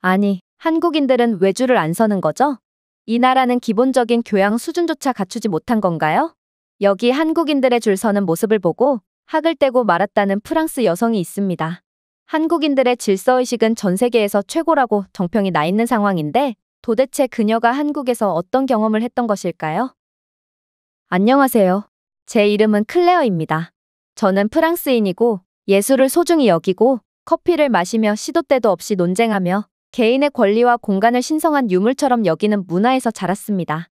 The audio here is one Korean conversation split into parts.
아니, 한국인들은 왜 줄을 안 서는 거죠? 이 나라는 기본적인 교양 수준조차 갖추지 못한 건가요? 여기 한국인들의 줄 서는 모습을 보고 학을 떼고 말았다는 프랑스 여성이 있습니다. 한국인들의 질서의식은 전 세계에서 최고라고 정평이 나 있는 상황인데 도대체 그녀가 한국에서 어떤 경험을 했던 것일까요? 안녕하세요. 제 이름은 클레어입니다. 저는 프랑스인이고 예술을 소중히 여기고 커피를 마시며 시도 때도 없이 논쟁하며 개인의 권리와 공간을 신성한 유물처럼 여기는 문화에서 자랐습니다.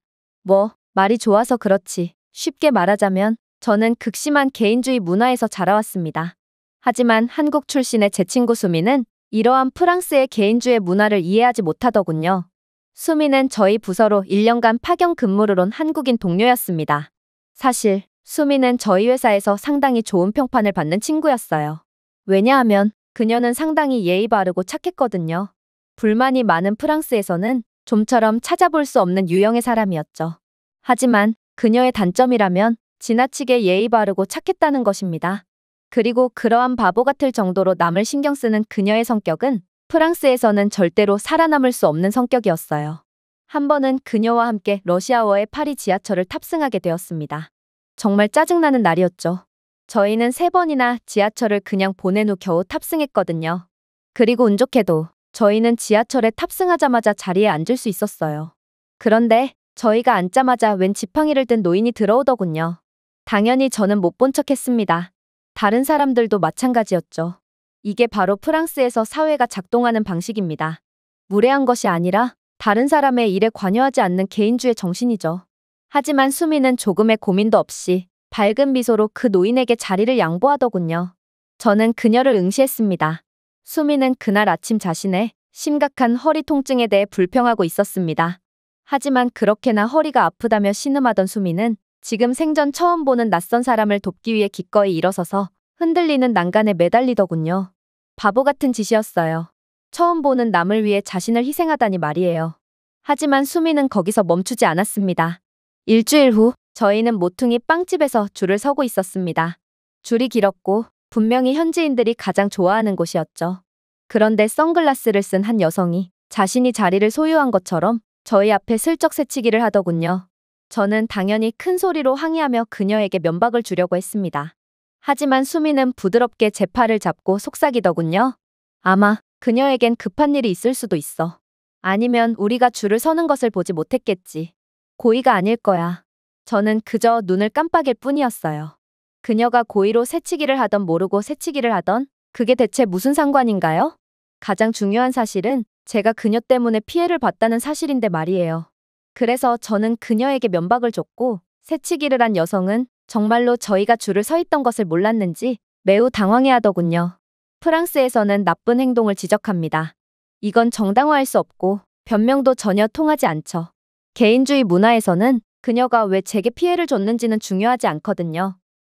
말이 좋아서 그렇지. 쉽게 말하자면 저는 극심한 개인주의 문화에서 자라왔습니다. 하지만 한국 출신의 제 친구 수미는 이러한 프랑스의 개인주의 문화를 이해하지 못하더군요. 수미는 저희 부서로 1년간 파견 근무를 온 한국인 동료였습니다. 사실 수미는 저희 회사에서 상당히 좋은 평판을 받는 친구였어요. 왜냐하면 그녀는 상당히 예의 바르고 착했거든요. 불만이 많은 프랑스에서는 좀처럼 찾아볼 수 없는 유형의 사람이었죠. 하지만 그녀의 단점이라면 지나치게 예의 바르고 착했다는 것입니다. 그리고 그러한 바보 같을 정도로 남을 신경 쓰는 그녀의 성격은 프랑스에서는 절대로 살아남을 수 없는 성격이었어요. 한 번은 그녀와 함께 러시아어의 파리 지하철을 탑승하게 되었습니다. 정말 짜증나는 날이었죠. 저희는 3번이나 지하철을 그냥 보낸 후 겨우 탑승했거든요. 그리고 운 좋게도 저희는 지하철에 탑승하자마자 자리에 앉을 수 있었어요. 그런데 저희가 앉자마자 웬 지팡이를 든 노인이 들어오더군요. 당연히 저는 못 본 척했습니다. 다른 사람들도 마찬가지였죠. 이게 바로 프랑스에서 사회가 작동하는 방식입니다. 무례한 것이 아니라 다른 사람의 일에 관여하지 않는 개인주의 정신이죠. 하지만 수미는 조금의 고민도 없이 밝은 미소로 그 노인에게 자리를 양보하더군요. 저는 그녀를 응시했습니다. 수미는 그날 아침 자신의 심각한 허리 통증에 대해 불평하고 있었습니다. 하지만 그렇게나 허리가 아프다며 신음하던 수미는 지금 생전 처음 보는 낯선 사람을 돕기 위해 기꺼이 일어서서 흔들리는 난간에 매달리더군요. 바보 같은 짓이었어요. 처음 보는 남을 위해 자신을 희생하다니 말이에요. 하지만 수미는 거기서 멈추지 않았습니다. 일주일 후 저희는 모퉁이 빵집에서 줄을 서고 있었습니다. 줄이 길었고 분명히 현지인들이 가장 좋아하는 곳이었죠. 그런데 선글라스를 쓴 한 여성이 자신이 자리를 소유한 것처럼 저희 앞에 슬쩍 새치기를 하더군요. 저는 당연히 큰 소리로 항의하며 그녀에게 면박을 주려고 했습니다. 하지만 수미는 부드럽게 제 팔을 잡고 속삭이더군요. 아마 그녀에겐 급한 일이 있을 수도 있어. 아니면 우리가 줄을 서는 것을 보지 못했겠지. 고의가 아닐 거야. 저는 그저 눈을 깜빡일 뿐이었어요. 그녀가 고의로 새치기를 하던 모르고 새치기를 하던 그게 대체 무슨 상관인가요? 가장 중요한 사실은 제가 그녀 때문에 피해를 봤다는 사실인데 말이에요. 그래서 저는 그녀에게 면박을 줬고 새치기를 한 여성은 정말로 저희가 줄을 서 있던 것을 몰랐는지 매우 당황해하더군요. 프랑스에서는 나쁜 행동을 지적합니다. 이건 정당화할 수 없고 변명도 전혀 통하지 않죠. 개인주의 문화에서는 그녀가 왜 제게 피해를 줬는지는 중요하지 않거든요.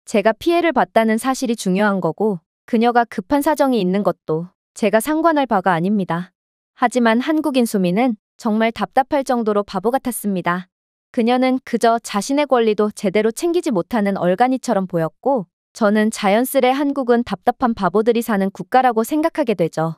제가 피해를 봤다는 사실이 중요한 거고 그녀가 급한 사정이 있는 것도 제가 상관할 바가 아닙니다. 하지만 한국인 수미는 정말 답답할 정도로 바보 같았습니다. 그녀는 그저 자신의 권리도 제대로 챙기지 못하는 얼간이처럼 보였고 저는 자연스레 한국은 답답한 바보들이 사는 국가라고 생각하게 되죠.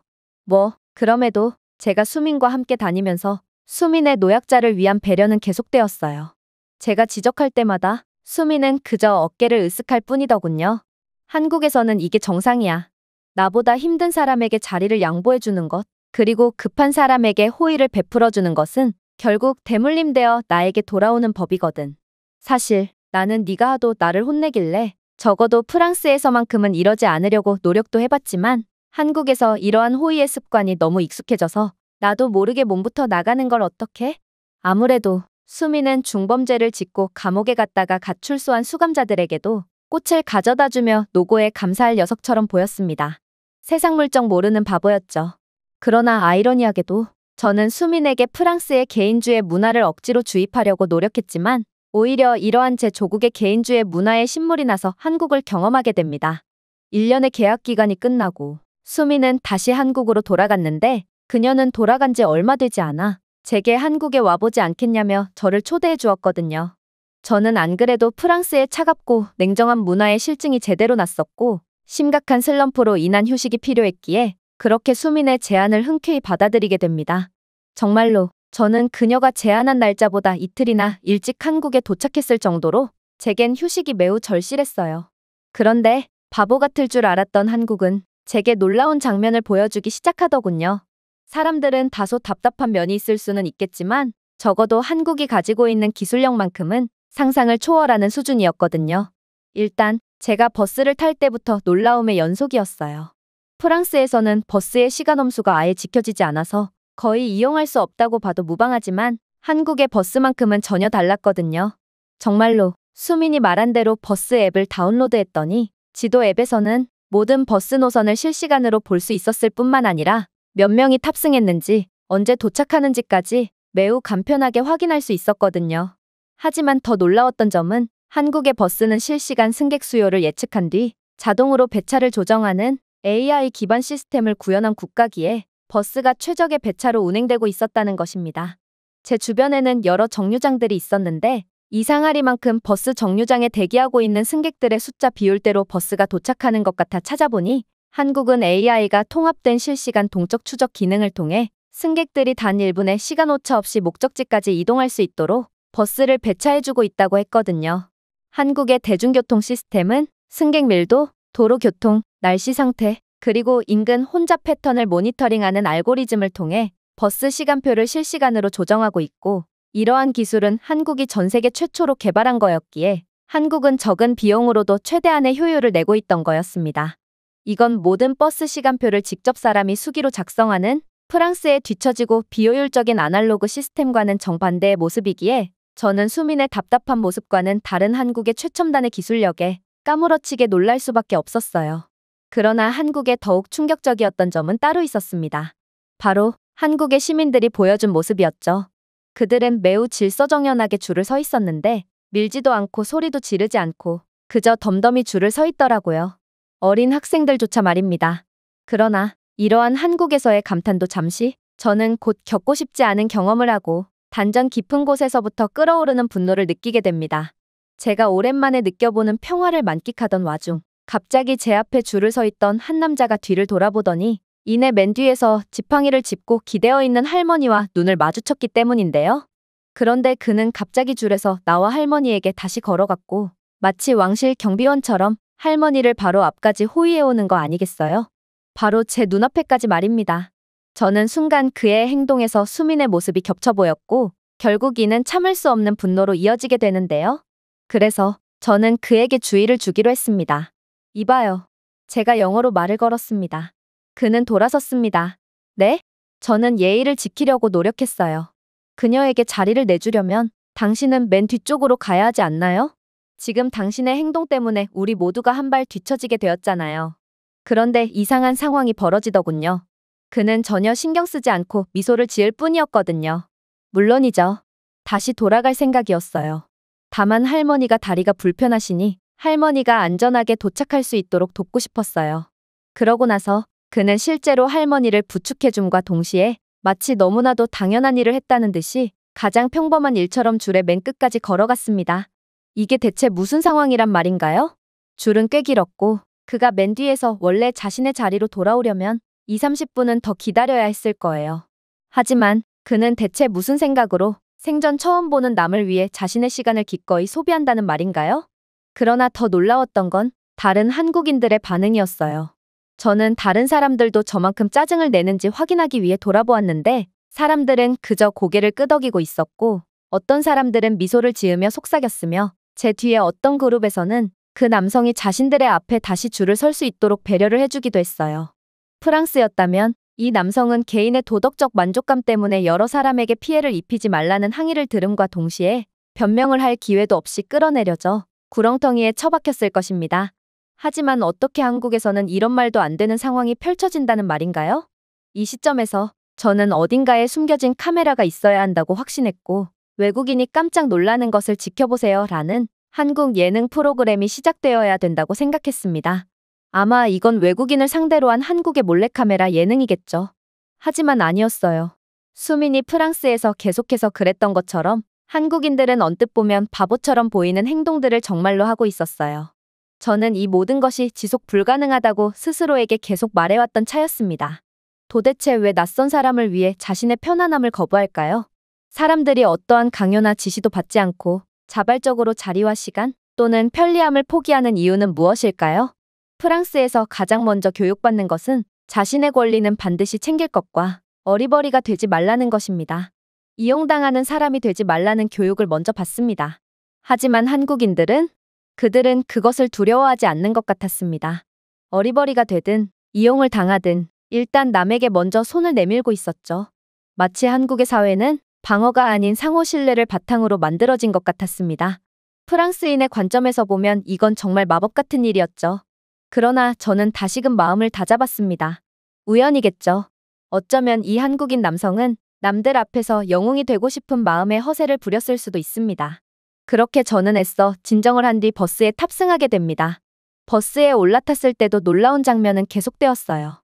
그럼에도 제가 수민과 함께 다니면서 수민의 노약자를 위한 배려는 계속되었어요. 제가 지적할 때마다 수민은 그저 어깨를 으쓱할 뿐이더군요. 한국에서는 이게 정상이야. 나보다 힘든 사람에게 자리를 양보해주는 것, 그리고 급한 사람에게 호의를 베풀어주는 것은 결국 대물림되어 나에게 돌아오는 법이거든. 사실 나는 네가 하도 나를 혼내길래 적어도 프랑스에서만큼은 이러지 않으려고 노력도 해봤지만 한국에서 이러한 호의의 습관이 너무 익숙해져서 나도 모르게 몸부터 나가는 걸 어떡해? 아무래도 수미는 중범죄를 짓고 감옥에 갔다가 갓 출소한 수감자들에게도 꽃을 가져다주며 노고에 감사할 녀석처럼 보였습니다. 세상 물정 모르는 바보였죠. 그러나 아이러니하게도 저는 수민에게 프랑스의 개인주의 문화를 억지로 주입하려고 노력했지만 오히려 이러한 제 조국의 개인주의 문화에 신물이 나서 한국을 경험하게 됩니다. 1년의 계약 기간이 끝나고 수민은 다시 한국으로 돌아갔는데 그녀는 돌아간 지 얼마 되지 않아 제게 한국에 와보지 않겠냐며 저를 초대해 주었거든요. 저는 안 그래도 프랑스의 차갑고 냉정한 문화에 실증이 제대로 났었고 심각한 슬럼프로 인한 휴식이 필요했기에 그렇게 수민의 제안을 흔쾌히 받아들이게 됩니다. 정말로 저는 그녀가 제안한 날짜보다 이틀이나 일찍 한국에 도착했을 정도로 제겐 휴식이 매우 절실했어요. 그런데 바보 같을 줄 알았던 한국은 제게 놀라운 장면을 보여주기 시작하더군요. 사람들은 다소 답답한 면이 있을 수는 있겠지만 적어도 한국이 가지고 있는 기술력만큼은 상상을 초월하는 수준이었거든요. 일단 제가 버스를 탈 때부터 놀라움의 연속이었어요. 프랑스에서는 버스의 시간 엄수가 아예 지켜지지 않아서 거의 이용할 수 없다고 봐도 무방하지만 한국의 버스만큼은 전혀 달랐거든요. 정말로 수민이 말한 대로 버스 앱을 다운로드했더니 지도 앱에서는 모든 버스 노선을 실시간으로 볼 수 있었을 뿐만 아니라 몇 명이 탑승했는지 언제 도착하는지까지 매우 간편하게 확인할 수 있었거든요. 하지만 더 놀라웠던 점은 한국의 버스는 실시간 승객 수요를 예측한 뒤 자동으로 배차를 조정하는 AI 기반 시스템을 구현한 국가기에 버스가 최적의 배차로 운행되고 있었다는 것입니다. 제 주변에는 여러 정류장들이 있었는데 이상하리만큼 버스 정류장에 대기하고 있는 승객들의 숫자 비율대로 버스가 도착하는 것 같아 찾아보니 한국은 AI가 통합된 실시간 동적 추적 기능을 통해 승객들이 단 1분의 시간 오차 없이 목적지까지 이동할 수 있도록 버스를 배차해주고 있다고 했거든요. 한국의 대중교통 시스템은 승객 밀도, 도로 교통, 날씨 상태, 그리고 인근 혼잡 패턴을 모니터링하는 알고리즘을 통해 버스 시간표를 실시간으로 조정하고 있고 이러한 기술은 한국이 전 세계 최초로 개발한 거였기에 한국은 적은 비용으로도 최대한의 효율을 내고 있던 거였습니다. 이건 모든 버스 시간표를 직접 사람이 수기로 작성하는 프랑스의 뒤처지고 비효율적인 아날로그 시스템과는 정반대의 모습이기에 저는 수민의 답답한 모습과는 다른 한국의 최첨단의 기술력에 까무러치게 놀랄 수밖에 없었어요. 그러나 한국에 더욱 충격적이었던 점은 따로 있었습니다. 바로 한국의 시민들이 보여준 모습이었죠. 그들은 매우 질서정연하게 줄을 서 있었는데 밀지도 않고 소리도 지르지 않고 그저 덤덤히 줄을 서 있더라고요. 어린 학생들조차 말입니다. 그러나 이러한 한국에서의 감탄도 잠시 저는 곧 겪고 싶지 않은 경험을 하고 단전 깊은 곳에서부터 끓어오르는 분노를 느끼게 됩니다. 제가 오랜만에 느껴보는 평화를 만끽하던 와중 갑자기 제 앞에 줄을 서 있던 한 남자가 뒤를 돌아보더니 이내 맨 뒤에서 지팡이를 짚고 기대어 있는 할머니와 눈을 마주쳤기 때문인데요. 그런데 그는 갑자기 줄에서 나와 할머니에게 다시 걸어갔고 마치 왕실 경비원처럼 할머니를 바로 앞까지 호위해오는 거 아니겠어요? 바로 제 눈앞에까지 말입니다. 저는 순간 그의 행동에서 수민의 모습이 겹쳐 보였고 결국 이는 참을 수 없는 분노로 이어지게 되는데요. 그래서 저는 그에게 주의를 주기로 했습니다. 이봐요. 제가 영어로 말을 걸었습니다. 그는 돌아섰습니다. 네? 저는 예의를 지키려고 노력했어요. 그녀에게 자리를 내주려면 당신은 맨 뒤쪽으로 가야 하지 않나요? 지금 당신의 행동 때문에 우리 모두가 한 발 뒤처지게 되었잖아요. 그런데 이상한 상황이 벌어지더군요. 그는 전혀 신경 쓰지 않고 미소를 지을 뿐이었거든요. 물론이죠. 다시 돌아갈 생각이었어요. 다만 할머니가 다리가 불편하시니 할머니가 안전하게 도착할 수 있도록 돕고 싶었어요. 그러고 나서 그는 실제로 할머니를 부축해줌과 동시에 마치 너무나도 당연한 일을 했다는 듯이 가장 평범한 일처럼 줄의 맨 끝까지 걸어갔습니다. 이게 대체 무슨 상황이란 말인가요? 줄은 꽤 길었고 그가 맨 뒤에서 원래 자신의 자리로 돌아오려면 20-30분은 더 기다려야 했을 거예요. 하지만 그는 대체 무슨 생각으로 생전 처음 보는 남을 위해 자신의 시간을 기꺼이 소비한다는 말인가요? 그러나 더 놀라웠던 건 다른 한국인들의 반응이었어요. 저는 다른 사람들도 저만큼 짜증을 내는지 확인하기 위해 돌아보았는데 사람들은 그저 고개를 끄덕이고 있었고 어떤 사람들은 미소를 지으며 속삭였으며 제 뒤에 어떤 그룹에서는 그 남성이 자신들의 앞에 다시 줄을 설 수 있도록 배려를 해주기도 했어요. 프랑스였다면 이 남성은 개인의 도덕적 만족감 때문에 여러 사람에게 피해를 입히지 말라는 항의를 들음과 동시에 변명을 할 기회도 없이 끌어내려져 구렁텅이에 처박혔을 것입니다. 하지만 어떻게 한국에서는 이런 말도 안 되는 상황이 펼쳐진다는 말인가요? 이 시점에서 저는 어딘가에 숨겨진 카메라가 있어야 한다고 확신했고 외국인이 깜짝 놀라는 것을 지켜보세요 라는 한국 예능 프로그램이 시작되어야 된다고 생각했습니다. 아마 이건 외국인을 상대로 한 한국의 몰래카메라 예능이겠죠. 하지만 아니었어요. 수민이 프랑스에서 계속해서 그랬던 것처럼 한국인들은 언뜻 보면 바보처럼 보이는 행동들을 정말로 하고 있었어요. 저는 이 모든 것이 지속 불가능하다고 스스로에게 계속 말해왔던 차였습니다. 도대체 왜 낯선 사람을 위해 자신의 편안함을 거부할까요? 사람들이 어떠한 강요나 지시도 받지 않고 자발적으로 자리와 시간 또는 편리함을 포기하는 이유는 무엇일까요? 프랑스에서 가장 먼저 교육받는 것은 자신의 권리는 반드시 챙길 것과 어리버리가 되지 말라는 것입니다. 이용당하는 사람이 되지 말라는 교육을 먼저 받습니다. 하지만 그들은 그것을 두려워하지 않는 것 같았습니다. 어리버리가 되든 이용을 당하든 일단 남에게 먼저 손을 내밀고 있었죠. 마치 한국의 사회는 방어가 아닌 상호 신뢰를 바탕으로 만들어진 것 같았습니다. 프랑스인의 관점에서 보면 이건 정말 마법 같은 일이었죠. 그러나 저는 다시금 마음을 다잡았습니다. 우연이겠죠. 어쩌면 이 한국인 남성은 남들 앞에서 영웅이 되고 싶은 마음에 허세를 부렸을 수도 있습니다. 그렇게 저는 애써 진정을 한 뒤 버스에 탑승하게 됩니다. 버스에 올라탔을 때도 놀라운 장면은 계속되었어요.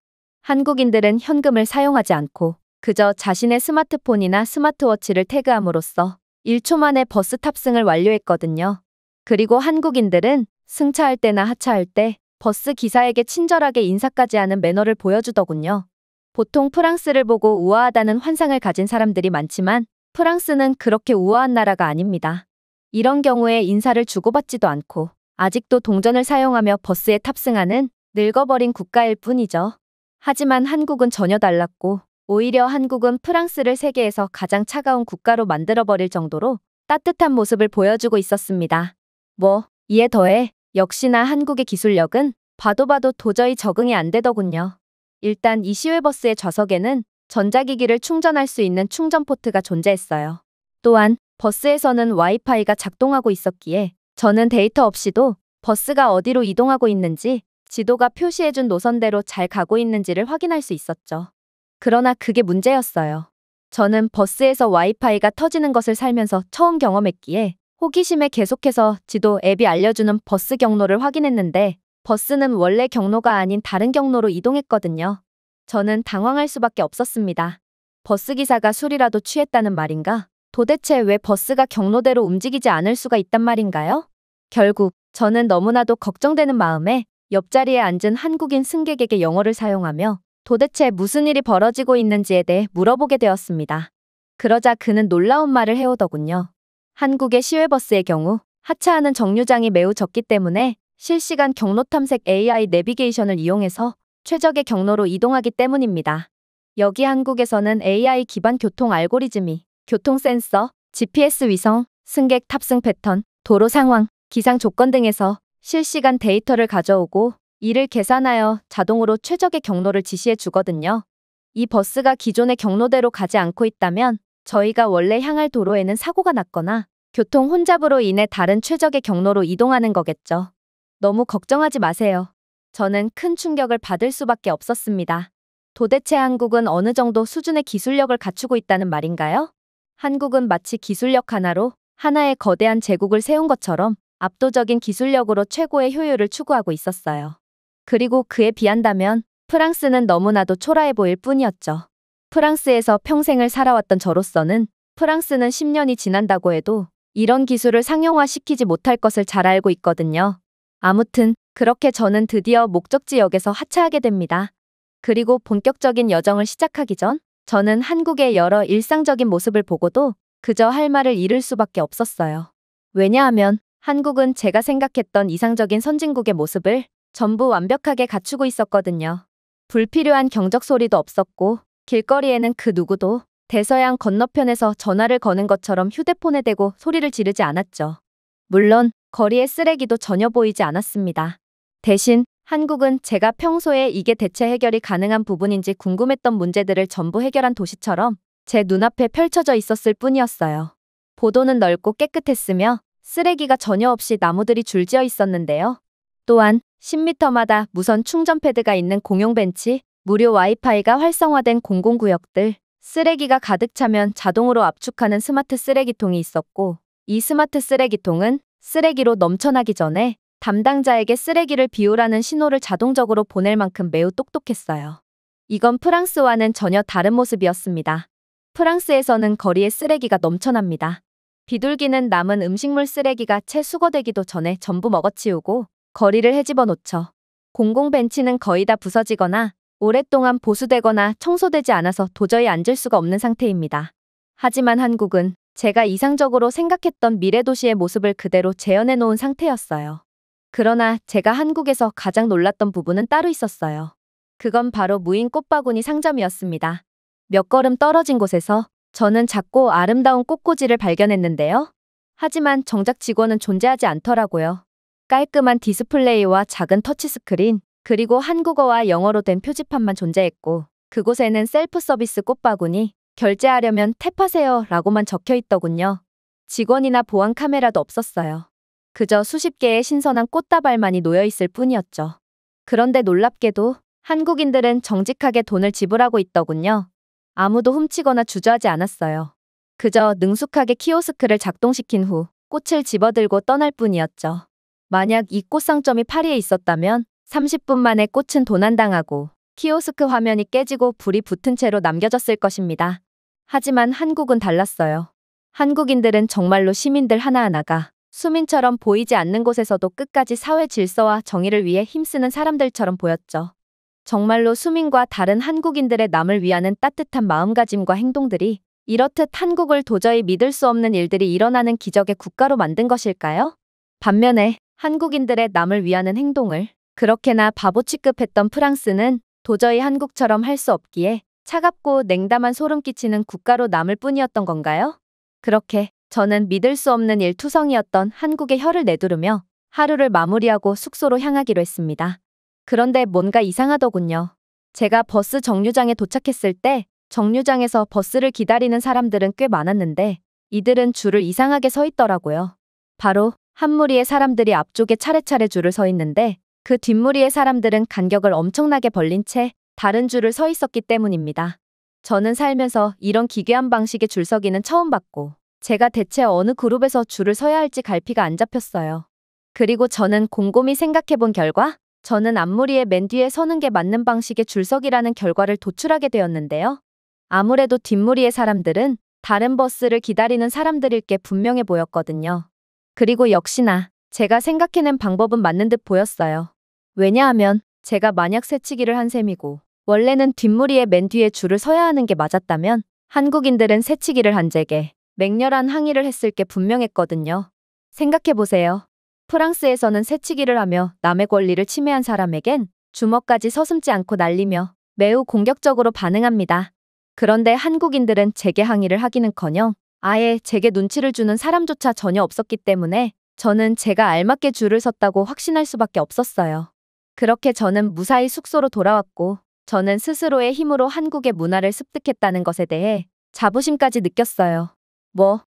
한국인들은 현금을 사용하지 않고 그저 자신의 스마트폰이나 스마트워치를 태그함으로써 1초 만에 버스 탑승을 완료했거든요. 그리고 한국인들은 승차할 때나 하차할 때 버스 기사에게 친절하게 인사까지 하는 매너를 보여주더군요. 보통 프랑스를 보고 우아하다는 환상을 가진 사람들이 많지만 프랑스는 그렇게 우아한 나라가 아닙니다. 이런 경우에 인사를 주고받지도 않고 아직도 동전을 사용하며 버스에 탑승하는 늙어버린 국가일 뿐이죠. 하지만 한국은 전혀 달랐고 오히려 한국은 프랑스를 세계에서 가장 차가운 국가로 만들어버릴 정도로 따뜻한 모습을 보여주고 있었습니다. 이에 더해 역시나 한국의 기술력은 봐도 도저히 적응이 안 되더군요. 일단 이 시외버스의 좌석에는 전자기기를 충전할 수 있는 충전 포트가 존재했어요. 또한 버스에서는 와이파이가 작동하고 있었기에 저는 데이터 없이도 버스가 어디로 이동하고 있는지 지도가 표시해준 노선대로 잘 가고 있는지를 확인할 수 있었죠. 그러나 그게 문제였어요. 저는 버스에서 와이파이가 터지는 것을 살면서 처음 경험했기에 호기심에 계속해서 지도 앱이 알려주는 버스 경로를 확인했는데 버스는 원래 경로가 아닌 다른 경로로 이동했거든요. 저는 당황할 수밖에 없었습니다. 버스기사가 술이라도 취했다는 말인가? 도대체 왜 버스가 경로대로 움직이지 않을 수가 있단 말인가요? 결국 저는 너무나도 걱정되는 마음에 옆자리에 앉은 한국인 승객에게 영어를 사용하며 도대체 무슨 일이 벌어지고 있는지에 대해 물어보게 되었습니다. 그러자 그는 놀라운 말을 해오더군요. 한국의 시외버스의 경우 하차하는 정류장이 매우 적기 때문에 실시간 경로 탐색 AI 내비게이션을 이용해서 최적의 경로로 이동하기 때문입니다. 여기 한국에서는 AI 기반 교통 알고리즘이 교통 센서, GPS 위성, 승객 탑승 패턴, 도로 상황, 기상 조건 등에서 실시간 데이터를 가져오고 이를 계산하여 자동으로 최적의 경로를 지시해 주거든요. 이 버스가 기존의 경로대로 가지 않고 있다면 저희가 원래 향할 도로에는 사고가 났거나 교통 혼잡으로 인해 다른 최적의 경로로 이동하는 거겠죠. 너무 걱정하지 마세요. 저는 큰 충격을 받을 수밖에 없었습니다. 도대체 한국은 어느 정도 수준의 기술력을 갖추고 있다는 말인가요? 한국은 마치 기술력 하나로 하나의 거대한 제국을 세운 것처럼 압도적인 기술력으로 최고의 효율을 추구하고 있었어요. 그리고 그에 비한다면 프랑스는 너무나도 초라해 보일 뿐이었죠. 프랑스에서 평생을 살아왔던 저로서는 프랑스는 10년이 지난다고 해도 이런 기술을 상용화시키지 못할 것을 잘 알고 있거든요. 아무튼 그렇게 저는 드디어 목적지역에서 하차하게 됩니다. 그리고 본격적인 여정을 시작하기 전 저는 한국의 여러 일상적인 모습을 보고도 그저 할 말을 잃을 수밖에 없었어요. 왜냐하면 한국은 제가 생각했던 이상적인 선진국의 모습을 전부 완벽하게 갖추고 있었거든요. 불필요한 경적 소리도 없었고 길거리에는 그 누구도 대서양 건너편에서 전화를 거는 것처럼 휴대폰에 대고 소리를 지르지 않았죠. 물론 거리의 쓰레기도 전혀 보이지 않았습니다. 대신 한국은 제가 평소에 이게 대체 해결이 가능한 부분인지 궁금했던 문제들을 전부 해결한 도시처럼 제 눈앞에 펼쳐져 있었을 뿐이었어요. 보도는 넓고 깨끗했으며 쓰레기가 전혀 없이 나무들이 줄지어 있었는데요. 또한 10m마다 무선 충전 패드가 있는 공용 벤치, 무료 와이파이가 활성화된 공공구역들, 쓰레기가 가득 차면 자동으로 압축하는 스마트 쓰레기통이 있었고 이 스마트 쓰레기통은 쓰레기로 넘쳐나기 전에 담당자에게 쓰레기를 비우라는 신호를 자동적으로 보낼 만큼 매우 똑똑했어요. 이건 프랑스와는 전혀 다른 모습이었습니다. 프랑스에서는 거리에 쓰레기가 넘쳐납니다. 비둘기는 남은 음식물 쓰레기가 채 수거되기도 전에 전부 먹어치우고 거리를 헤집어 놓죠. 공공벤치는 거의 다 부서지거나 오랫동안 보수되거나 청소되지 않아서 도저히 앉을 수가 없는 상태입니다. 하지만 한국은 제가 이상적으로 생각했던 미래도시의 모습을 그대로 재현해 놓은 상태였어요. 그러나 제가 한국에서 가장 놀랐던 부분은 따로 있었어요. 그건 바로 무인 꽃바구니 상점이었습니다. 몇 걸음 떨어진 곳에서 저는 작고 아름다운 꽃꽂이를 발견했는데요. 하지만 정작 직원은 존재하지 않더라고요. 깔끔한 디스플레이와 작은 터치스크린, 그리고 한국어와 영어로 된 표지판만 존재했고, 그곳에는 셀프 서비스 꽃바구니, 결제하려면 탭하세요 라고만 적혀 있더군요. 직원이나 보안 카메라도 없었어요. 그저 수십 개의 신선한 꽃다발만이 놓여 있을 뿐이었죠. 그런데 놀랍게도 한국인들은 정직하게 돈을 지불하고 있더군요. 아무도 훔치거나 주저하지 않았어요. 그저 능숙하게 키오스크를 작동시킨 후 꽃을 집어들고 떠날 뿐이었죠. 만약 이 꽃상점이 파리에 있었다면 30분 만에 꽃은 도난당하고 키오스크 화면이 깨지고 불이 붙은 채로 남겨졌을 것입니다. 하지만 한국은 달랐어요. 한국인들은 정말로 시민들 하나하나가 수민처럼 보이지 않는 곳에서도 끝까지 사회 질서와 정의를 위해 힘쓰는 사람들처럼 보였죠. 정말로 수민과 다른 한국인들의 남을 위하는 따뜻한 마음가짐과 행동들이 이렇듯 한국을 도저히 믿을 수 없는 일들이 일어나는 기적의 국가로 만든 것일까요? 반면에 한국인들의 남을 위하는 행동을 그렇게나 바보 취급했던 프랑스는 도저히 한국처럼 할 수 없기에 차갑고 냉담한 소름 끼치는 국가로 남을 뿐이었던 건가요? 그렇게 저는 믿을 수 없는 일투성이었던 한국의 혀를 내두르며 하루를 마무리하고 숙소로 향하기로 했습니다. 그런데 뭔가 이상하더군요. 제가 버스 정류장에 도착했을 때 정류장에서 버스를 기다리는 사람들은 꽤 많았는데 이들은 줄을 이상하게 서 있더라고요. 바로 한 무리의 사람들이 앞쪽에 차례차례 줄을 서 있는데 그 뒷무리의 사람들은 간격을 엄청나게 벌린 채 다른 줄을 서 있었기 때문입니다. 저는 살면서 이런 기괴한 방식의 줄서기는 처음 봤고 제가 대체 어느 그룹에서 줄을 서야 할지 갈피가 안 잡혔어요. 그리고 저는 곰곰이 생각해 본 결과 저는 앞무리의 맨 뒤에 서는 게 맞는 방식의 줄서기라는 결과를 도출하게 되었는데요. 아무래도 뒷무리의 사람들은 다른 버스를 기다리는 사람들일 게 분명해 보였거든요. 그리고 역시나 제가 생각해낸 방법은 맞는 듯 보였어요. 왜냐하면 제가 만약 새치기를 한 셈이고 원래는 뒷무리의 맨 뒤에 줄을 서야 하는 게 맞았다면 한국인들은 새치기를 한 제게 맹렬한 항의를 했을 게 분명했거든요. 생각해보세요. 프랑스에서는 새치기를 하며 남의 권리를 침해한 사람에겐 주먹까지 서슴지 않고 날리며 매우 공격적으로 반응합니다. 그런데 한국인들은 제게 항의를 하기는커녕 아예 제게 눈치를 주는 사람조차 전혀 없었기 때문에 저는 제가 알맞게 줄을 섰다고 확신할 수밖에 없었어요. 그렇게 저는 무사히 숙소로 돌아왔고 저는 스스로의 힘으로 한국의 문화를 습득했다는 것에 대해 자부심까지 느꼈어요.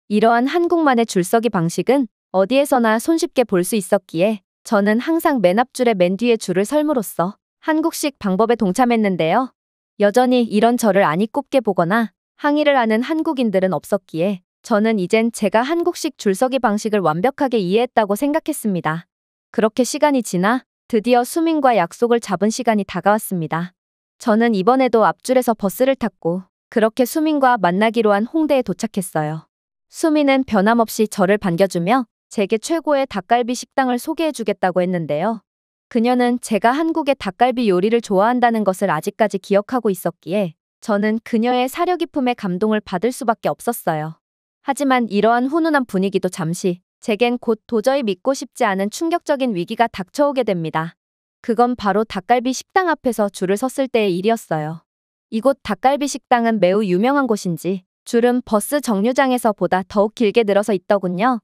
이러한 한국만의 줄서기 방식은 어디에서나 손쉽게 볼 수 있었기에 저는 항상 맨 앞줄에 맨 뒤에 줄을 설므로써 한국식 방법에 동참했는데요. 여전히 이런 저를 안이 꼽게 보거나 항의를 하는 한국인들은 없었기에 저는 이젠 제가 한국식 줄서기 방식을 완벽하게 이해했다고 생각했습니다. 그렇게 시간이 지나 드디어 수민과 약속을 잡은 시간이 다가왔습니다. 저는 이번에도 앞줄에서 버스를 탔고 그렇게 수민과 만나기로 한 홍대에 도착했어요. 수민은 변함없이 저를 반겨주며 제게 최고의 닭갈비 식당을 소개해주겠다고 했는데요. 그녀는 제가 한국의 닭갈비 요리를 좋아한다는 것을 아직까지 기억하고 있었기에 저는 그녀의 사려 깊음에 감동을 받을 수밖에 없었어요. 하지만 이러한 훈훈한 분위기도 잠시 제겐 곧 도저히 믿고 싶지 않은 충격적인 위기가 닥쳐오게 됩니다. 그건 바로 닭갈비 식당 앞에서 줄을 섰을 때의 일이었어요. 이곳 닭갈비 식당은 매우 유명한 곳인지 줄은 버스 정류장에서 보다 더욱 길게 늘어서 있더군요.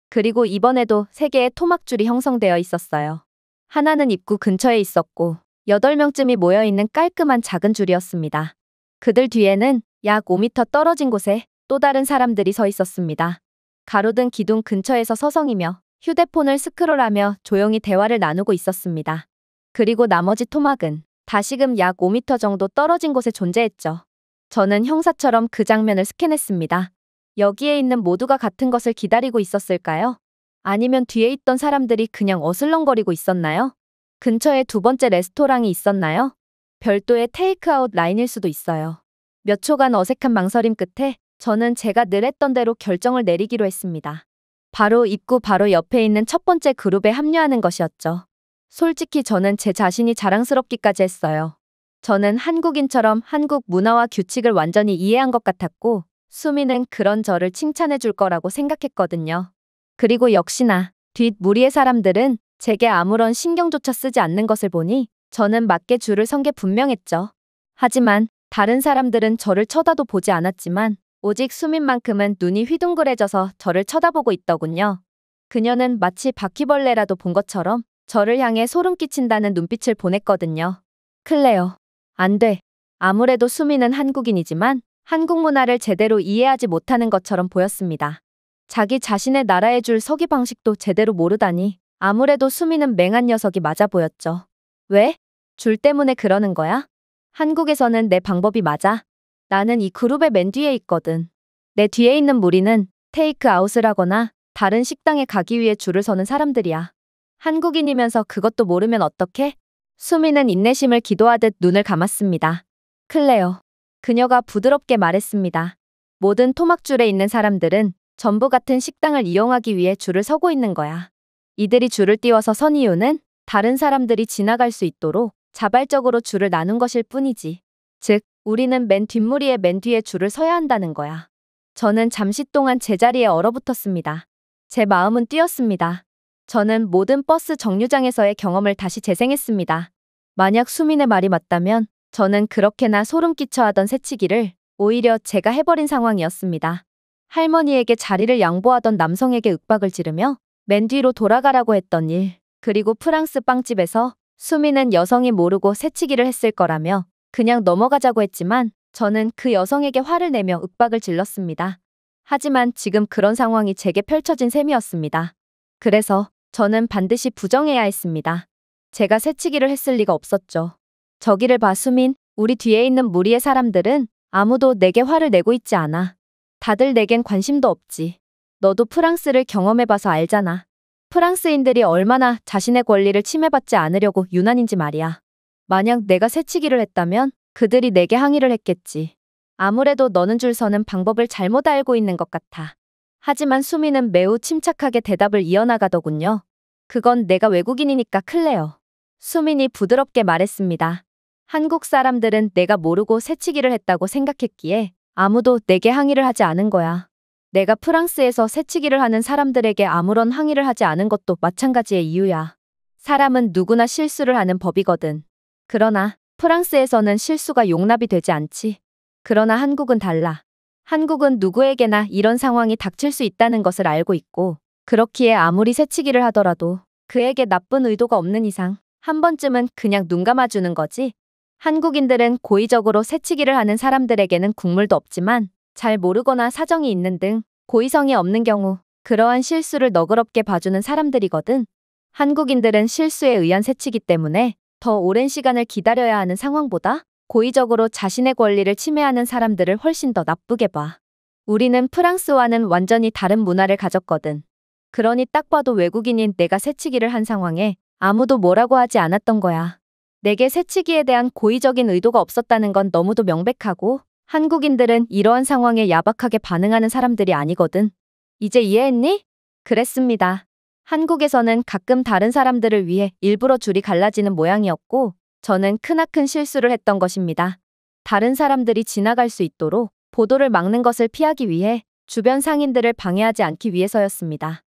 그리고 이번에도 3개의 토막줄이 형성되어 있었어요. 하나는 입구 근처에 있었고 8명쯤이 모여있는 깔끔한 작은 줄이었습니다. 그들 뒤에는 약 5m 떨어진 곳에 또 다른 사람들이 서 있었습니다. 가로등 기둥 근처에서 서성이며 휴대폰을 스크롤하며 조용히 대화를 나누고 있었습니다. 그리고 나머지 토막은 다시금 약 5m 정도 떨어진 곳에 존재했죠. 저는 형사처럼 그 장면을 스캔했습니다. 여기에 있는 모두가 같은 것을 기다리고 있었을까요? 아니면 뒤에 있던 사람들이 그냥 어슬렁거리고 있었나요? 근처에 두 번째 레스토랑이 있었나요? 별도의 테이크아웃 라인일 수도 있어요. 몇 초간 어색한 망설임 끝에 저는 제가 늘 했던 대로 결정을 내리기로 했습니다. 바로 입구 바로 옆에 있는 첫 번째 그룹에 합류하는 것이었죠. 솔직히 저는 제 자신이 자랑스럽기까지 했어요. 저는 한국인처럼 한국 문화와 규칙을 완전히 이해한 것 같았고, 수미는 그런 저를 칭찬해 줄 거라고 생각했거든요. 그리고 역시나 뒷무리의 사람들은 제게 아무런 신경조차 쓰지 않는 것을 보니 저는 맞게 줄을 선 게 분명했죠. 하지만 다른 사람들은 저를 쳐다도 보지 않았지만 오직 수민만큼은 눈이 휘둥그레져서 저를 쳐다보고 있더군요. 그녀는 마치 바퀴벌레라도 본 것처럼 저를 향해 소름 끼친다는 눈빛을 보냈거든요. 클레어. 안 돼. 아무래도 수민은 한국인이지만 한국 문화를 제대로 이해하지 못하는 것처럼 보였습니다. 자기 자신의 나라의 줄 서기 방식도 제대로 모르다니 아무래도 수민은 맹한 녀석이 맞아 보였죠. 왜? 줄 때문에 그러는 거야? 한국에서는 내 방법이 맞아. 나는 이 그룹의 맨 뒤에 있거든. 내 뒤에 있는 무리는 테이크 아웃을 하거나 다른 식당에 가기 위해 줄을 서는 사람들이야. 한국인이면서 그것도 모르면 어떡해? 수미는 인내심을 기도하듯 눈을 감았습니다. 클레어. 그녀가 부드럽게 말했습니다. 모든 토막줄에 있는 사람들은 전부 같은 식당을 이용하기 위해 줄을 서고 있는 거야. 이들이 줄을 띄워서 선 이유는 다른 사람들이 지나갈 수 있도록 자발적으로 줄을 나눈 것일 뿐이지. 즉, 우리는 맨 뒷무리의 맨 뒤에 줄을 서야 한다는 거야. 저는 잠시 동안 제자리에 얼어붙었습니다. 제 마음은 뛰었습니다. 저는 모든 버스 정류장에서의 경험을 다시 재생했습니다. 만약 수민의 말이 맞다면 저는 그렇게나 소름 끼쳐 하던 새치기를 오히려 제가 해버린 상황이었습니다. 할머니에게 자리를 양보하던 남성에게 윽박을 지르며 맨 뒤로 돌아가라고 했던 일, 그리고 프랑스 빵집에서 수민은 여성이 모르고 새치기를 했을 거라며 그냥 넘어가자고 했지만 저는 그 여성에게 화를 내며 윽박을 질렀습니다. 하지만 지금 그런 상황이 제게 펼쳐진 셈이었습니다. 그래서 저는 반드시 부정해야 했습니다. 제가 새치기를 했을 리가 없었죠. 저기를 봐 수민, 우리 뒤에 있는 무리의 사람들은 아무도 내게 화를 내고 있지 않아. 다들 내겐 관심도 없지. 너도 프랑스를 경험해봐서 알잖아. 프랑스인들이 얼마나 자신의 권리를 침해받지 않으려고 유난인지 말이야. 만약 내가 새치기를 했다면 그들이 내게 항의를 했겠지. 아무래도 너는 줄 서는 방법을 잘못 알고 있는 것 같아. 하지만 수미는 매우 침착하게 대답을 이어나가더군요. 그건 내가 외국인이니까 클레어. 수민이 부드럽게 말했습니다. 한국 사람들은 내가 모르고 새치기를 했다고 생각했기에 아무도 내게 항의를 하지 않은 거야. 내가 프랑스에서 새치기를 하는 사람들에게 아무런 항의를 하지 않은 것도 마찬가지의 이유야. 사람은 누구나 실수를 하는 법이거든. 그러나 프랑스에서는 실수가 용납이 되지 않지. 그러나 한국은 달라. 한국은 누구에게나 이런 상황이 닥칠 수 있다는 것을 알고 있고, 그렇기에 아무리 새치기를 하더라도 그에게 나쁜 의도가 없는 이상 한 번쯤은 그냥 눈 감아주는 거지. 한국인들은 고의적으로 새치기를 하는 사람들에게는 국물도 없지만 잘 모르거나 사정이 있는 등 고의성이 없는 경우 그러한 실수를 너그럽게 봐주는 사람들이거든. 한국인들은 실수에 의한 새치기 때문에 더 오랜 시간을 기다려야 하는 상황보다 고의적으로 자신의 권리를 침해하는 사람들을 훨씬 더 나쁘게 봐. 우리는 프랑스와는 완전히 다른 문화를 가졌거든. 그러니 딱 봐도 외국인인 내가 새치기를 한 상황에 아무도 뭐라고 하지 않았던 거야. 내게 새치기에 대한 고의적인 의도가 없었다는 건 너무도 명백하고, 한국인들은 이러한 상황에 야박하게 반응하는 사람들이 아니거든. 이제 이해했니? 그랬습니다. 한국에서는 가끔 다른 사람들을 위해 일부러 줄이 갈라지는 모양이었고, 저는 크나큰 실수를 했던 것입니다. 다른 사람들이 지나갈 수 있도록 보도를 막는 것을 피하기 위해 주변 상인들을 방해하지 않기 위해서였습니다.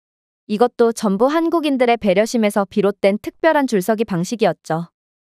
이것도 전부 한국인들의 배려심에서 비롯된 특별한 줄서기 방식이었죠.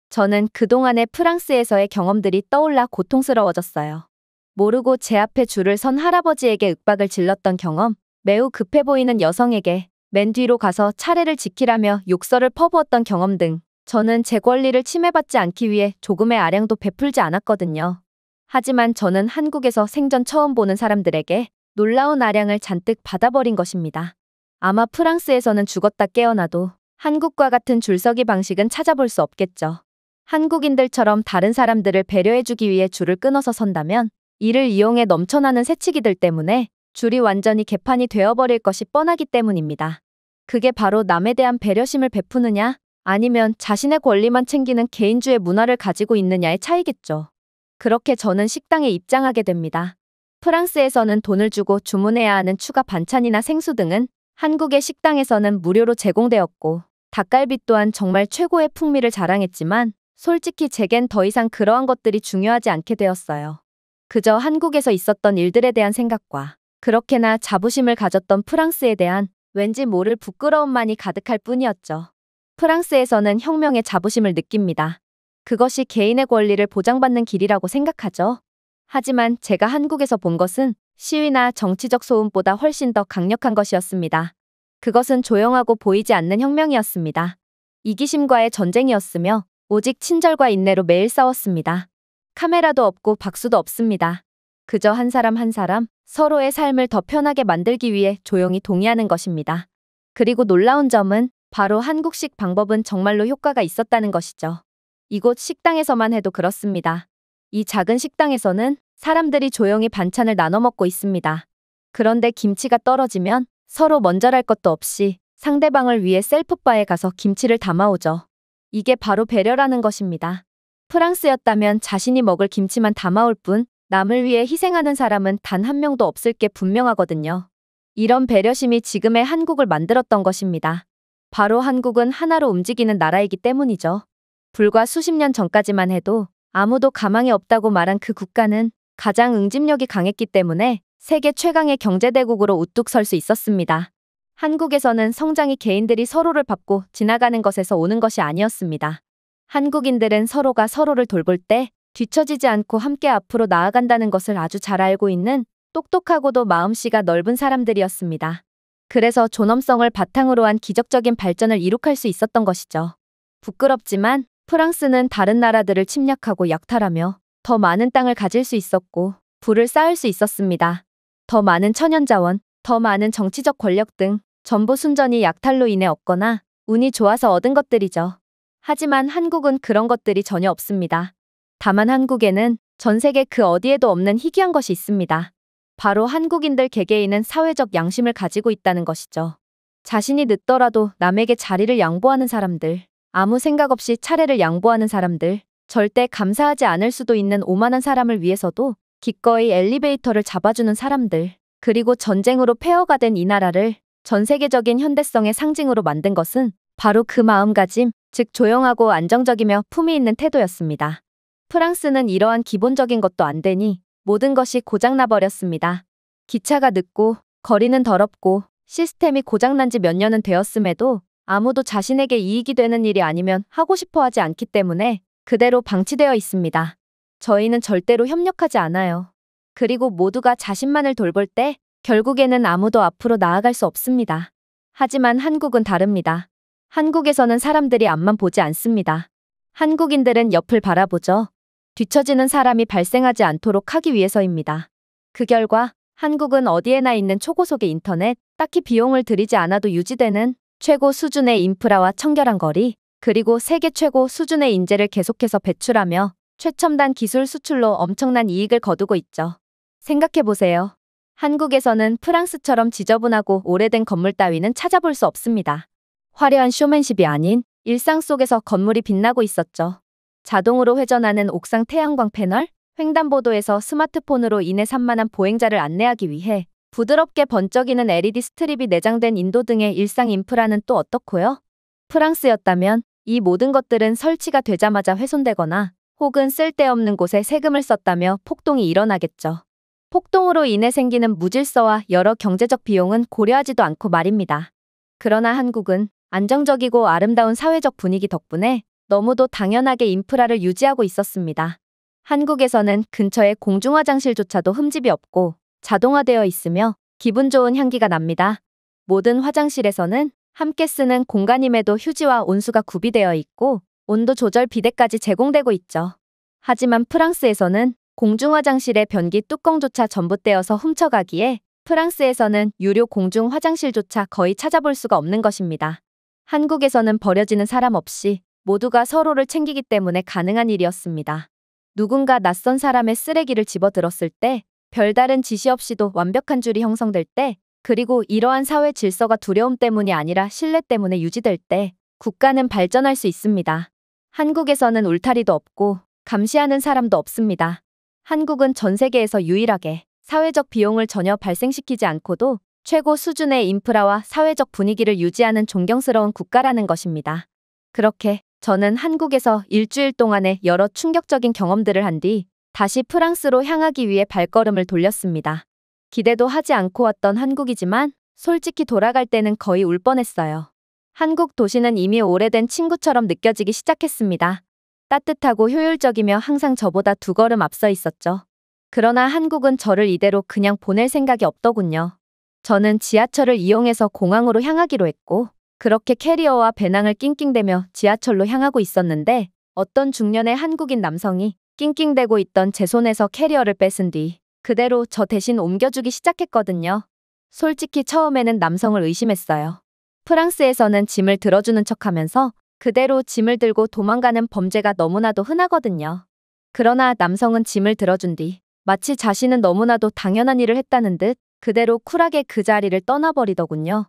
저는 그동안의 프랑스에서의 경험들이 떠올라 고통스러워졌어요. 모르고 제 앞에 줄을 선 할아버지에게 윽박을 질렀던 경험, 매우 급해 보이는 여성에게 맨 뒤로 가서 차례를 지키라며 욕설을 퍼부었던 경험 등 저는 제 권리를 침해받지 않기 위해 조금의 아량도 베풀지 않았거든요. 하지만 저는 한국에서 생전 처음 보는 사람들에게 놀라운 아량을 잔뜩 받아버린 것입니다. 아마 프랑스에서는 죽었다 깨어나도 한국과 같은 줄서기 방식은 찾아볼 수 없겠죠. 한국인들처럼 다른 사람들을 배려해주기 위해 줄을 끊어서 선다면 이를 이용해 넘쳐나는 새치기들 때문에 줄이 완전히 개판이 되어버릴 것이 뻔하기 때문입니다. 그게 바로 남에 대한 배려심을 베푸느냐, 아니면 자신의 권리만 챙기는 개인주의 문화를 가지고 있느냐의 차이겠죠. 그렇게 저는 식당에 입장하게 됩니다. 프랑스에서는 돈을 주고 주문해야 하는 추가 반찬이나 생수 등은 한국의 식당에서는 무료로 제공되었고, 닭갈비 또한 정말 최고의 풍미를 자랑했지만 솔직히 제겐 더 이상 그러한 것들이 중요하지 않게 되었어요. 그저 한국에서 있었던 일들에 대한 생각과 그렇게나 자부심을 가졌던 프랑스에 대한 왠지 모를 부끄러움만이 가득할 뿐이었죠. 프랑스에서는 혁명의 자부심을 느낍니다. 그것이 개인의 권리를 보장받는 길이라고 생각하죠. 하지만 제가 한국에서 본 것은 시위나 정치적 소음보다 훨씬 더 강력한 것이었습니다. 그것은 조용하고 보이지 않는 혁명이었습니다. 이기심과의 전쟁이었으며 오직 친절과 인내로 매일 싸웠습니다. 카메라도 없고 박수도 없습니다. 그저 한 사람 한 사람 서로의 삶을 더 편하게 만들기 위해 조용히 동의하는 것입니다. 그리고 놀라운 점은 바로 한국식 방법은 정말로 효과가 있었다는 것이죠. 이곳 식당에서만 해도 그렇습니다. 이 작은 식당에서는 사람들이 조용히 반찬을 나눠 먹고 있습니다. 그런데 김치가 떨어지면 서로 먼저랄 것도 없이 상대방을 위해 셀프바에 가서 김치를 담아오죠. 이게 바로 배려라는 것입니다. 프랑스였다면 자신이 먹을 김치만 담아올 뿐 남을 위해 희생하는 사람은 단 한 명도 없을 게 분명하거든요. 이런 배려심이 지금의 한국을 만들었던 것입니다. 바로 한국은 하나로 움직이는 나라이기 때문이죠. 불과 수십 년 전까지만 해도 아무도 가망이 없다고 말한 그 국가는 가장 응집력이 강했기 때문에 세계 최강의 경제대국으로 우뚝 설 수 있었습니다. 한국에서는 성장이 개인들이 서로를 밟고 지나가는 것에서 오는 것이 아니었습니다. 한국인들은 서로가 서로를 돌볼 때 뒤처지지 않고 함께 앞으로 나아간다는 것을 아주 잘 알고 있는 똑똑하고도 마음씨가 넓은 사람들이었습니다. 그래서 존엄성을 바탕으로 한 기적적인 발전을 이룩할 수 있었던 것이죠. 부끄럽지만 프랑스는 다른 나라들을 침략하고 약탈하며 더 많은 땅을 가질 수 있었고 부를 쌓을 수 있었습니다. 더 많은 천연자원, 더 많은 정치적 권력 등 전부 순전히 약탈로 인해 얻거나 운이 좋아서 얻은 것들이죠. 하지만 한국은 그런 것들이 전혀 없습니다. 다만 한국에는 전 세계 그 어디에도 없는 희귀한 것이 있습니다. 바로 한국인들 개개인은 사회적 양심을 가지고 있다는 것이죠. 자신이 늦더라도 남에게 자리를 양보하는 사람들, 아무 생각 없이 차례를 양보하는 사람들, 절대 감사하지 않을 수도 있는 오만한 사람을 위해서도 기꺼이 엘리베이터를 잡아주는 사람들, 그리고 전쟁으로 폐허가 된 이 나라를 전 세계적인 현대성의 상징으로 만든 것은 바로 그 마음가짐, 즉 조용하고 안정적이며 품위 있는 태도였습니다. 프랑스는 이러한 기본적인 것도 안 되니 모든 것이 고장나 버렸습니다. 기차가 늦고 거리는 더럽고 시스템이 고장난 지 몇 년은 되었음에도 아무도 자신에게 이익이 되는 일이 아니면 하고 싶어 하지 않기 때문에 그대로 방치되어 있습니다. 저희는 절대로 협력하지 않아요. 그리고 모두가 자신만을 돌볼 때 결국에는 아무도 앞으로 나아갈 수 없습니다. 하지만 한국은 다릅니다. 한국에서는 사람들이 앞만 보지 않습니다. 한국인들은 옆을 바라보죠. 뒤처지는 사람이 발생하지 않도록 하기 위해서입니다. 그 결과 한국은 어디에나 있는 초고속의 인터넷, 딱히 비용을 들이지 않아도 유지되는 최고 수준의 인프라와 청결한 거리, 그리고 세계 최고 수준의 인재를 계속해서 배출하며 최첨단 기술 수출로 엄청난 이익을 거두고 있죠. 생각해보세요. 한국에서는 프랑스처럼 지저분하고 오래된 건물 따위는 찾아볼 수 없습니다. 화려한 쇼맨십이 아닌 일상 속에서 건물이 빛나고 있었죠. 자동으로 회전하는 옥상 태양광 패널, 횡단보도에서 스마트폰으로 인해 산만한 보행자를 안내하기 위해 부드럽게 번쩍이는 LED 스트립이 내장된 인도 등의 일상 인프라는 또 어떻고요? 프랑스였다면 이 모든 것들은 설치가 되자마자 훼손되거나 혹은 쓸데없는 곳에 세금을 썼다며 폭동이 일어나겠죠. 폭동으로 인해 생기는 무질서와 여러 경제적 비용은 고려하지도 않고 말입니다. 그러나 한국은 안정적이고 아름다운 사회적 분위기 덕분에 너무도 당연하게 인프라를 유지하고 있었습니다. 한국에서는 근처에 공중화장실조차도 흠집이 없고 자동화되어 있으며 기분 좋은 향기가 납니다. 모든 화장실에서는 함께 쓰는 공간임에도 휴지와 온수가 구비되어 있고 온도 조절 비데까지 제공되고 있죠. 하지만 프랑스에서는 공중화장실의 변기 뚜껑조차 전부 떼어서 훔쳐가기에 프랑스에서는 유료 공중 화장실조차 거의 찾아볼 수가 없는 것입니다. 한국에서는 버려지는 사람 없이 모두가 서로를 챙기기 때문에 가능한 일이었습니다. 누군가 낯선 사람의 쓰레기를 집어들었을 때, 별다른 지시 없이도 완벽한 줄이 형성될 때, 그리고 이러한 사회 질서가 두려움 때문이 아니라 신뢰 때문에 유지될 때, 국가는 발전할 수 있습니다. 한국에서는 울타리도 없고 감시하는 사람도 없습니다. 한국은 전 세계에서 유일하게 사회적 비용을 전혀 발생시키지 않고도 최고 수준의 인프라와 사회적 분위기를 유지하는 존경스러운 국가라는 것입니다. 그렇게 저는 한국에서 일주일 동안의 여러 충격적인 경험들을 한 뒤 다시 프랑스로 향하기 위해 발걸음을 돌렸습니다. 기대도 하지 않고 왔던 한국이지만 솔직히 돌아갈 때는 거의 울 뻔했어요. 한국 도시는 이미 오래된 친구처럼 느껴지기 시작했습니다. 따뜻하고 효율적이며 항상 저보다 2걸음 앞서 있었죠. 그러나 한국은 저를 이대로 그냥 보낼 생각이 없더군요. 저는 지하철을 이용해서 공항으로 향하기로 했고 그렇게 캐리어와 배낭을 낑낑대며 지하철로 향하고 있었는데 어떤 중년의 한국인 남성이 낑낑대고 있던 제 손에서 캐리어를 뺏은 뒤 그대로 저 대신 옮겨주기 시작했거든요. 솔직히 처음에는 남성을 의심했어요. 프랑스에서는 짐을 들어주는 척하면서 그대로 짐을 들고 도망가는 범죄가 너무나도 흔하거든요. 그러나 남성은 짐을 들어준 뒤 마치 자신은 너무나도 당연한 일을 했다는 듯 그대로 쿨하게 그 자리를 떠나버리더군요.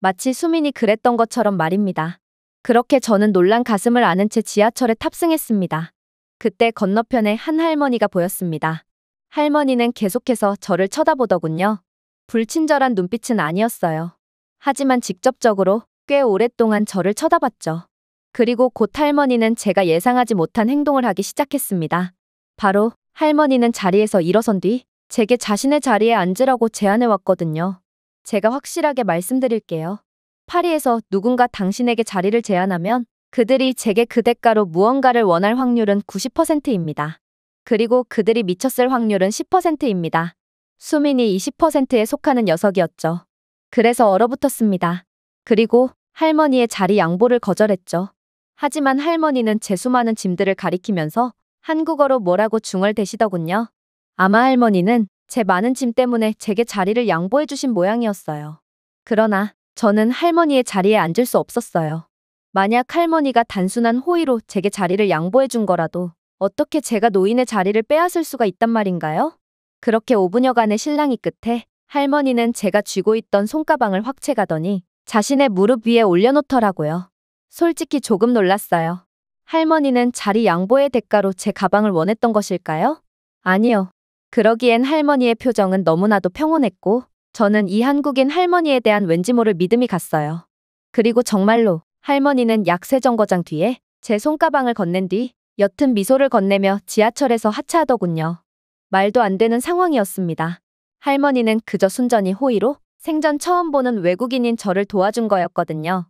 마치 수민이 그랬던 것처럼 말입니다. 그렇게 저는 놀란 가슴을 아는 채 지하철에 탑승했습니다. 그때 건너편에 한 할머니가 보였습니다. 할머니는 계속해서 저를 쳐다보더군요. 불친절한 눈빛은 아니었어요. 하지만 직접적으로 꽤 오랫동안 저를 쳐다봤죠. 그리고 곧 할머니는 제가 예상하지 못한 행동을 하기 시작했습니다. 바로 할머니는 자리에서 일어선 뒤 제게 자신의 자리에 앉으라고 제안해 왔거든요. 제가 확실하게 말씀드릴게요. 파리에서 누군가 당신에게 자리를 제안하면 그들이 제게 그 대가로 무언가를 원할 확률은 90%입니다. 그리고 그들이 미쳤을 확률은 10%입니다. 수민이 20%에 속하는 녀석이었죠. 그래서 얼어붙었습니다. 그리고 할머니의 자리 양보를 거절했죠. 하지만 할머니는 제 수많은 짐들을 가리키면서 한국어로 뭐라고 중얼대시더군요. 아마 할머니는 제 많은 짐 때문에 제게 자리를 양보해 주신 모양이었어요. 그러나 저는 할머니의 자리에 앉을 수 없었어요. 만약 할머니가 단순한 호의로 제게 자리를 양보해 준 거라도 어떻게 제가 노인의 자리를 빼앗을 수가 있단 말인가요? 그렇게 5분여간의 실랑이 끝에 할머니는 제가 쥐고 있던 손가방을 확 채가더니 자신의 무릎 위에 올려놓더라고요. 솔직히 조금 놀랐어요. 할머니는 자리 양보의 대가로 제 가방을 원했던 것일까요? 아니요. 그러기엔 할머니의 표정은 너무나도 평온했고 저는 이 한국인 할머니에 대한 왠지 모를 믿음이 갔어요. 그리고 정말로 할머니는 약 3정거장 뒤에 제 손가방을 건넨 뒤 옅은 미소를 건네며 지하철에서 하차하더군요. 말도 안 되는 상황이었습니다. 할머니는 그저 순전히 호의로 생전 처음 보는 외국인인 저를 도와준 거였거든요.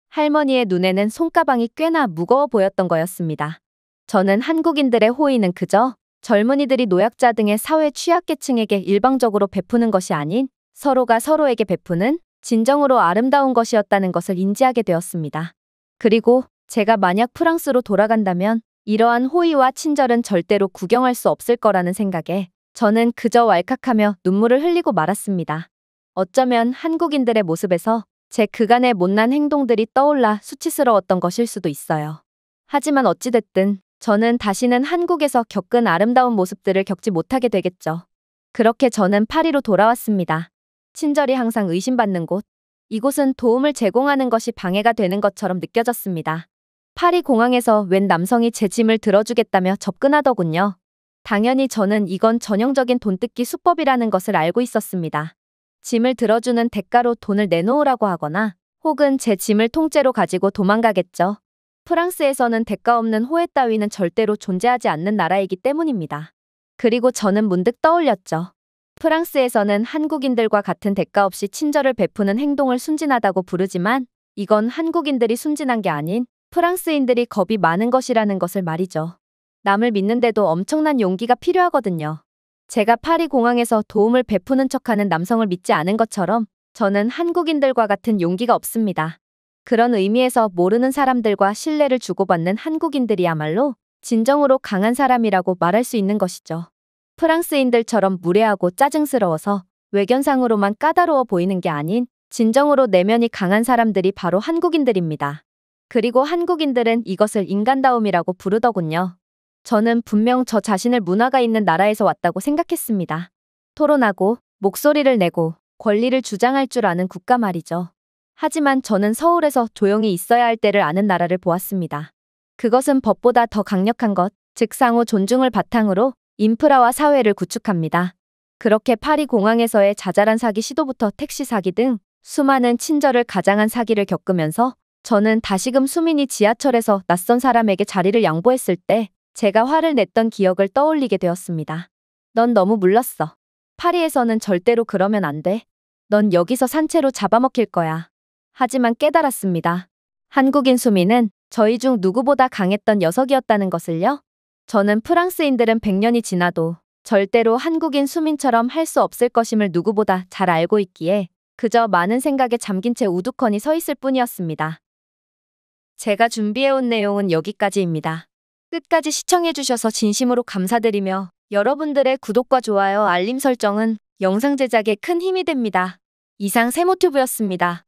할머니의 눈에는 손가방이 꽤나 무거워 보였던 거였습니다. 저는 한국인들의 호의는 그저 젊은이들이 노약자 등의 사회 취약계층에게 일방적으로 베푸는 것이 아닌 서로가 서로에게 베푸는 진정으로 아름다운 것이었다는 것을 인지하게 되었습니다. 그리고 제가 만약 프랑스로 돌아간다면 이러한 호의와 친절은 절대로 구경할 수 없을 거라는 생각에 저는 그저 왈칵하며 눈물을 흘리고 말았습니다. 어쩌면 한국인들의 모습에서 제 그간의 못난 행동들이 떠올라 수치스러웠던 것일 수도 있어요. 하지만 어찌됐든 저는 다시는 한국에서 겪은 아름다운 모습들을 겪지 못하게 되겠죠. 그렇게 저는 파리로 돌아왔습니다. 친절이 항상 의심받는 곳, 이곳은 도움을 제공하는 것이 방해가 되는 것처럼 느껴졌습니다. 파리 공항에서 웬 남성이 제 짐을 들어주겠다며 접근하더군요. 당연히 저는 이건 전형적인 돈뜯기 수법이라는 것을 알고 있었습니다. 짐을 들어주는 대가로 돈을 내놓으라고 하거나 혹은 제 짐을 통째로 가지고 도망가겠죠. 프랑스에서는 대가 없는 호혜 따위는 절대로 존재하지 않는 나라이기 때문입니다. 그리고 저는 문득 떠올렸죠. 프랑스에서는 한국인들과 같은 대가 없이 친절을 베푸는 행동을 순진하다고 부르지만 이건 한국인들이 순진한 게 아닌 프랑스인들이 겁이 많은 것이라는 것을 말이죠. 남을 믿는데도 엄청난 용기가 필요하거든요. 제가 파리 공항에서 도움을 베푸는 척하는 남성을 믿지 않은 것처럼 저는 한국인들과 같은 용기가 없습니다. 그런 의미에서 모르는 사람들과 신뢰를 주고받는 한국인들이야말로 진정으로 강한 사람이라고 말할 수 있는 것이죠. 프랑스인들처럼 무례하고 짜증스러워서 외견상으로만 까다로워 보이는 게 아닌 진정으로 내면이 강한 사람들이 바로 한국인들입니다. 그리고 한국인들은 이것을 인간다움이라고 부르더군요. 저는 분명 저 자신을 문화가 있는 나라에서 왔다고 생각했습니다. 토론하고 목소리를 내고 권리를 주장할 줄 아는 국가 말이죠. 하지만 저는 서울에서 조용히 있어야 할 때를 아는 나라를 보았습니다. 그것은 법보다 더 강력한 것, 즉 상호 존중을 바탕으로 인프라와 사회를 구축합니다. 그렇게 파리 공항에서의 자잘한 사기 시도부터 택시 사기 등 수많은 친절을 가장한 사기를 겪으면서 저는 다시금 수민이 지하철에서 낯선 사람에게 자리를 양보했을 때 제가 화를 냈던 기억을 떠올리게 되었습니다. 넌 너무 물렀어. 파리에서는 절대로 그러면 안 돼. 넌 여기서 산채로 잡아먹힐 거야. 하지만 깨달았습니다. 한국인 수민은 저희 중 누구보다 강했던 녀석이었다는 것을요. 저는 프랑스인들은 100년이 지나도 절대로 한국인 수민처럼 할 수 없을 것임을 누구보다 잘 알고 있기에 그저 많은 생각에 잠긴 채 우두커니 서 있을 뿐이었습니다. 제가 준비해온 내용은 여기까지입니다. 끝까지 시청해주셔서 진심으로 감사드리며 여러분들의 구독과 좋아요, 알림 설정은 영상 제작에 큰 힘이 됩니다. 이상 세모튜브였습니다.